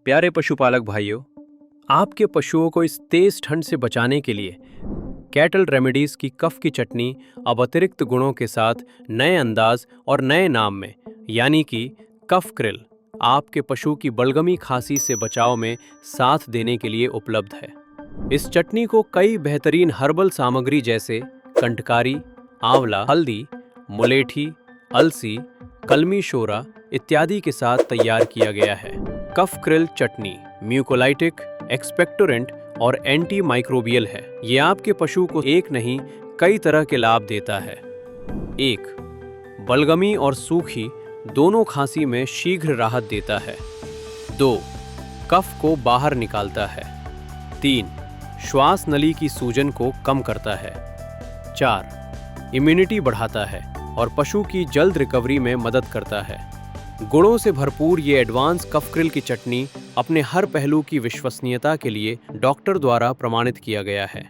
प्यारे पशुपालक भाइयों, आपके पशुओं को इस तेज ठंड से बचाने के लिए कैटल रेमेडीज की कफ की चटनी अब अतिरिक्त गुणों के साथ नए अंदाज और नए नाम में, यानी कि कफ क्रिल, आपके पशु की बलगमी खांसी से बचाव में साथ देने के लिए उपलब्ध है। इस चटनी को कई बेहतरीन हर्बल सामग्री जैसे कंटकारी, आंवला, हल्दी, मुलेठी, अलसी, कलमी शोरा इत्यादि के साथ तैयार किया गया है। कफ क्रिल चटनी म्यूकोलाइटिक, एक्सपेक्टोरेंट और एंटी माइक्रोबियल है। ये आपके पशु को एक नहीं कई तरह के लाभ देता है। 1. बलगमी और सूखी दोनों खांसी में शीघ्र राहत देता है। 2. कफ को बाहर निकालता है। 3. श्वास नली की सूजन को कम करता है। 4. इम्यूनिटी बढ़ाता है और पशु की जल्द रिकवरी में मदद करता है। गुणों से भरपूर ये एडवांस कफ क्रिल की चटनी अपने हर पहलू की विश्वसनीयता के लिए डॉक्टर द्वारा प्रमाणित किया गया है।